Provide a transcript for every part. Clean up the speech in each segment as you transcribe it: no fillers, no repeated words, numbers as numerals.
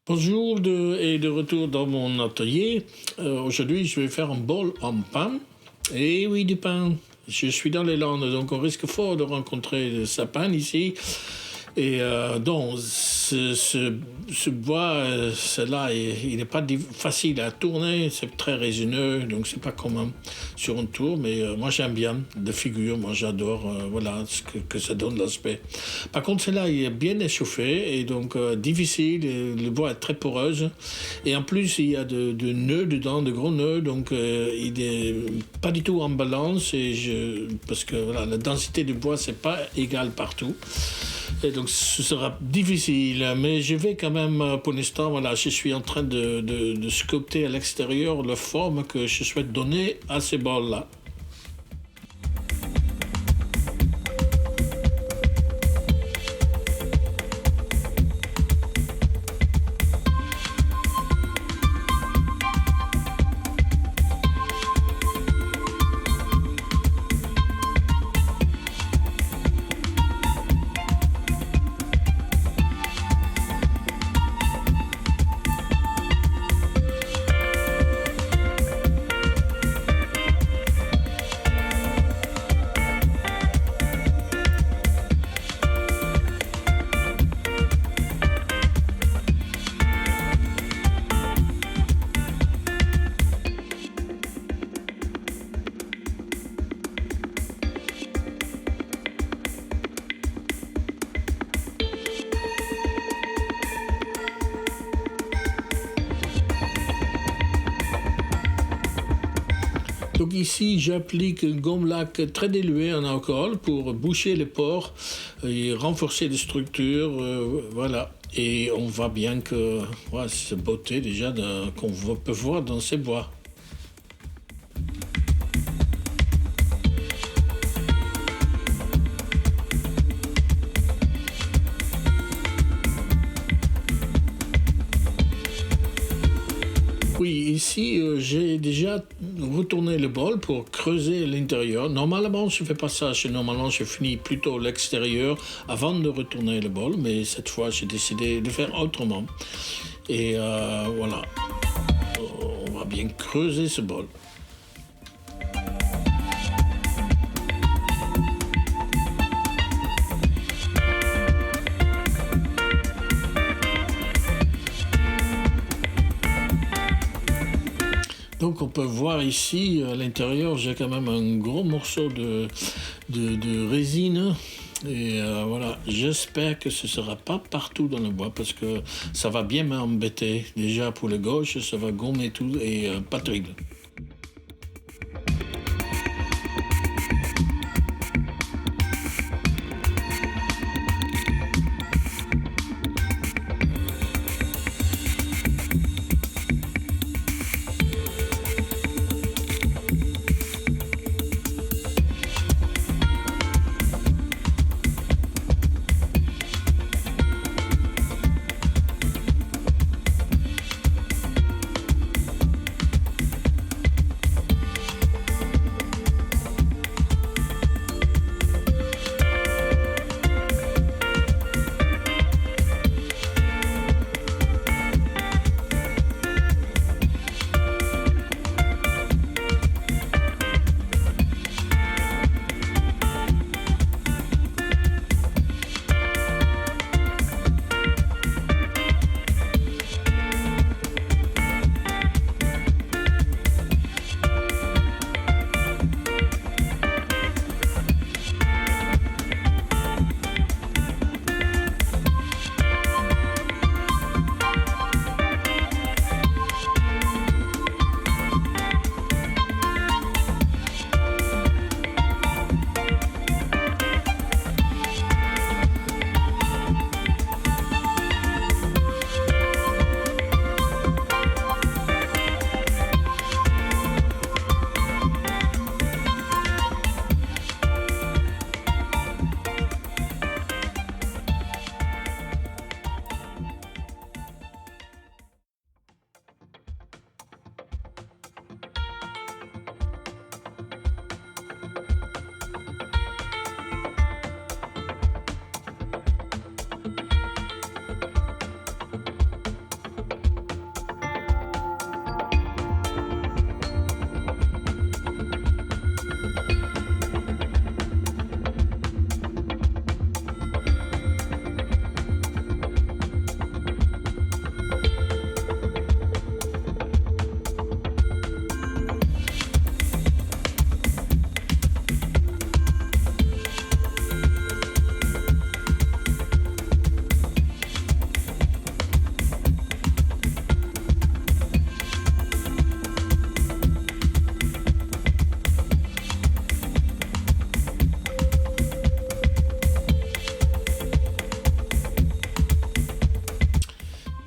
Bonjour et de retour dans mon atelier. Aujourd'hui, je vais faire un bol en pain. Et oui, du pain. Je suis dans les Landes, donc on risque fort de rencontrer de sapin ici. Et donc, ce bois, celui-là, il n'est pas facile à tourner, c'est très résineux, donc c'est pas comme sur un tour, mais moi j'aime bien de figure, moi j'adore voilà, ce que ça donne l'aspect. Par contre, celui-là, il est bien échauffé et donc difficile, et le bois est très poreuse, et en plus il y a de nœuds dedans, de gros nœuds, donc il n'est pas du tout en balance, parce que voilà, la densité du bois, c'est pas égal partout. Et donc ce sera difficile, mais je vais quand même, pour l'instant, voilà, je suis en train de sculpter à l'extérieur la forme que je souhaite donner à ces bols-là. Donc ici, j'applique une gomme laque très diluée en alcool pour boucher les pores et renforcer les structures, voilà. Et on voit bien que voilà, c'est cette beauté déjà qu'on peut voir dans ces bois. Oui, ici, j'ai déjà retourné le bol pour creuser l'intérieur. Normalement, je ne fais pas ça. Normalement, je finis plutôt l'extérieur avant de retourner le bol. Mais cette fois, j'ai décidé de faire autrement. Et voilà, on va bien creuser ce bol. Donc on peut voir ici, à l'intérieur, j'ai quand même un gros morceau de résine. Et voilà, j'espère que ce ne sera pas partout dans le bois parce que ça va bien m'embêter. Déjà pour le gauche, ça va gommer tout et pas terrible.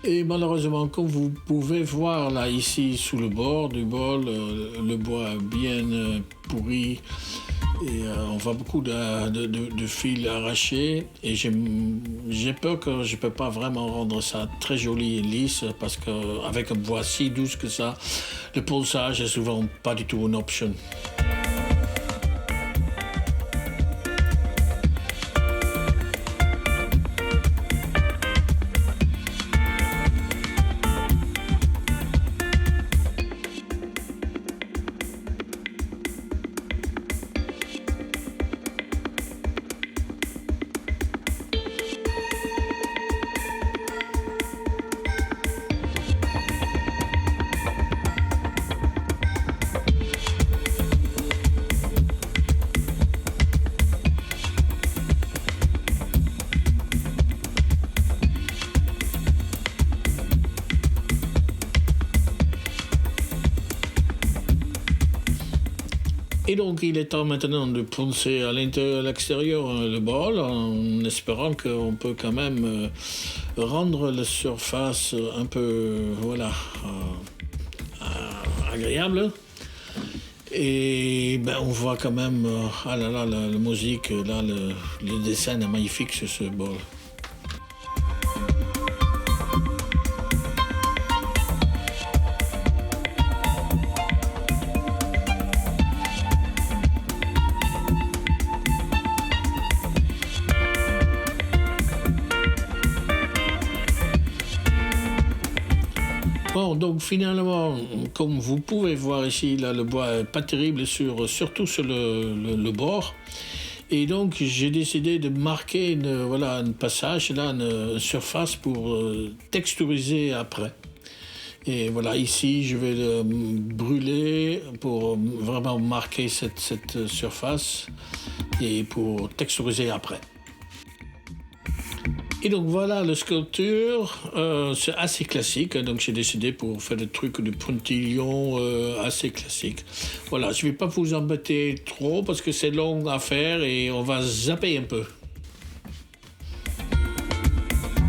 Et malheureusement, comme vous pouvez voir là, ici, sous le bord du bol, le bois est bien pourri. Et on voit beaucoup de fils arrachés. Et j'ai peur que je ne peux pas vraiment rendre ça très joli et lisse, parce qu'avec un bois si doux que ça, le ponçage est souvent pas du tout une option. Et donc, il est temps maintenant de poncer à l'intérieur et à l'extérieur le bol, en espérant qu'on peut quand même rendre la surface un peu, voilà, agréable. Et ben, on voit quand même, ah là là, la musique, là, le dessin est magnifique sur ce bol. Bon, donc finalement, comme vous pouvez voir ici, là, le bois n'est pas terrible, surtout sur le bord. Et donc, j'ai décidé de marquer un passage, là, une surface pour texturiser après. Et voilà, ici, je vais le brûler pour vraiment marquer cette surface et pour texturiser après. Et donc voilà, la sculpture, c'est assez classique, donc j'ai décidé pour faire des trucs de pointillons assez classiques. Voilà, je ne vais pas vous embêter trop parce que c'est long à faire et on va zapper un peu.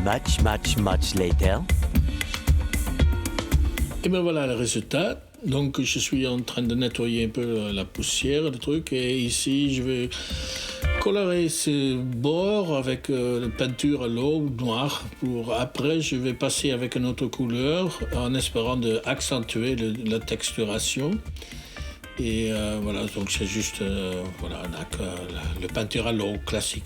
Much later. Et bien voilà le résultat. Donc je suis en train de nettoyer un peu la poussière, le truc, et ici je vais colorer ce bord avec la peinture à l'eau noire. Après, je vais passer avec une autre couleur en espérant d'accentuer la texturation. Et voilà, donc c'est juste le peinture à l'eau classique.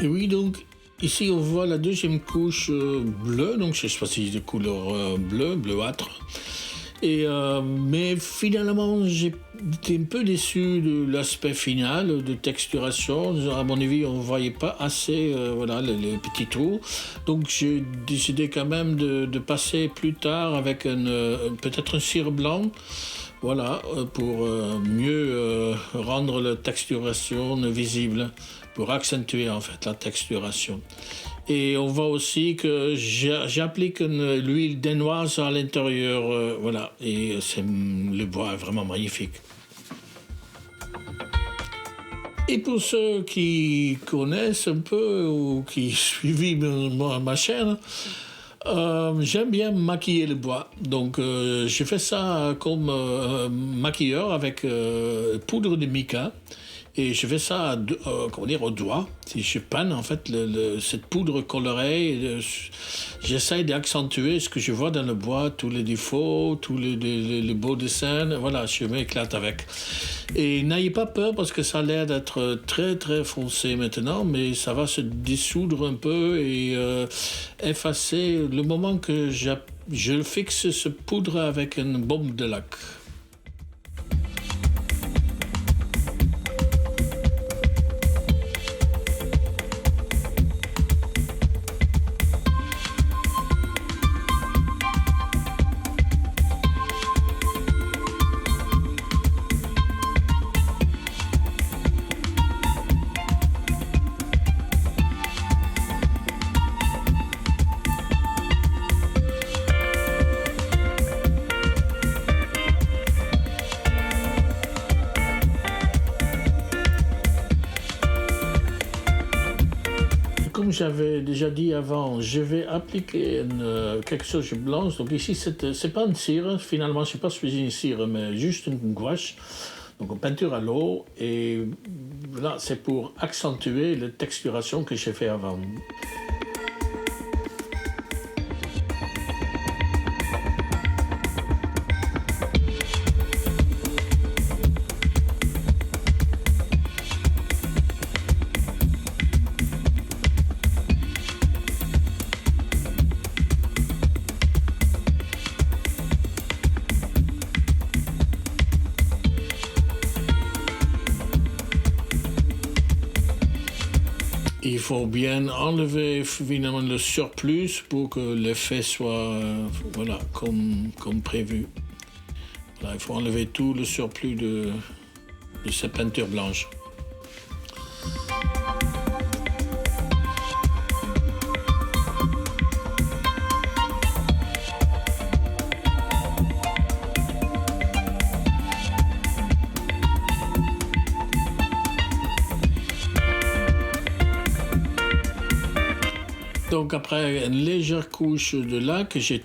Et oui, donc ici on voit la deuxième couche bleue, donc j'ai choisi de couleur bleuâtre. Et, mais finalement, j'étais un peu déçu de l'aspect final de texturation. À mon avis, on ne voyait pas assez les petits trous. Donc j'ai décidé quand même de passer plus tard avec peut-être un cire blanc. Voilà, pour mieux rendre la texturation visible, pour accentuer en fait la texturation. Et on voit aussi que j'applique l'huile danoise à l'intérieur, voilà, et le bois est vraiment magnifique. Et pour ceux qui connaissent un peu ou qui suivent ma chaîne, j'aime bien maquiller le bois. Donc je fais ça comme maquilleur avec poudre de mica. Et je fais ça au doigt. Si je peins en fait cette poudre colorée, j'essaie d'accentuer ce que je vois dans le bois, tous les défauts, tous les beaux dessins. Voilà, je m'éclate avec. Et n'ayez pas peur parce que ça a l'air d'être très très foncé maintenant, mais ça va se dissoudre un peu et effacer le moment que je fixe ce poudre avec une bombe de lac. comme j'avais déjà dit avant, je vais appliquer quelque chose de blanche. Donc ici, c'est pas une cire. Finalement, je n'ai pas choisi une cire, mais juste une gouache. Donc, une peinture à l'eau. Et là, c'est pour accentuer la texturation que j'ai fait avant. Il faut bien enlever finalement le surplus pour que l'effet soit voilà, comme prévu. Voilà, il faut enlever tout le surplus de cette peinture blanche. Donc après une légère couche de laque, j'ai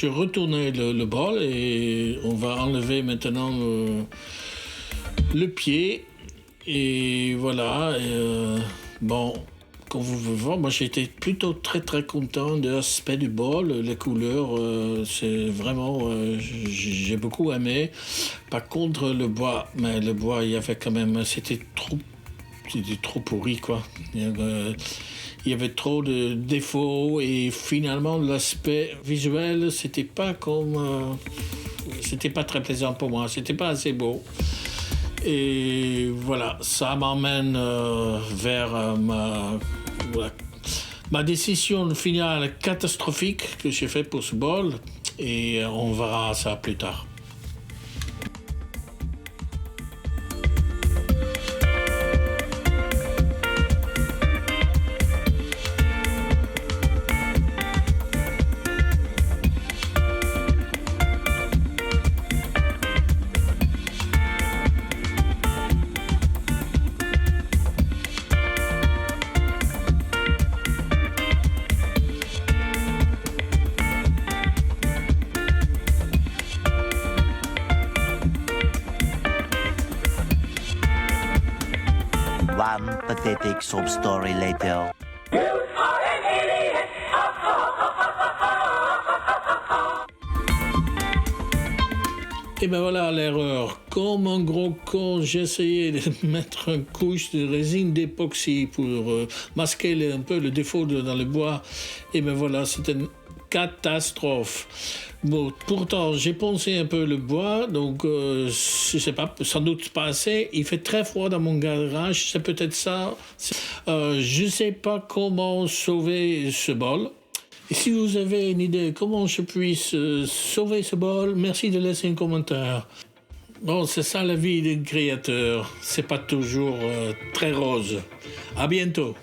retourné le bol et on va enlever maintenant le pied. Et voilà, bon, comme vous pouvez voir, moi j'étais plutôt très très content de l'aspect du bol, les couleurs, c'est vraiment, j'ai beaucoup aimé. Par contre le bois, mais le bois il y avait quand même, c'était trop pourri quoi. Il y avait trop de défauts et finalement l'aspect visuel c'était pas très plaisant pour moi, c'était pas assez beau. Et voilà, ça m'emmène vers ma décision finale catastrophique que j'ai faite pour ce bol et on verra ça plus tard. One pathetic sob story later. Et ben voilà l'erreur. Comme un gros con, j'ai essayé de mettre une couche de résine d'époxy pour masquer un peu le défaut dans le bois. Et ben voilà, c'était une catastrophe. Bon, pourtant, j'ai poncé un peu le bois, donc je sais pas, sans doute pas assez. Il fait très froid dans mon garage, c'est peut-être ça. Je sais pas comment sauver ce bol. Et si vous avez une idée comment je puisse sauver ce bol, merci de laisser un commentaire. Bon, c'est ça la vie d'un créateur. C'est pas toujours très rose. À bientôt.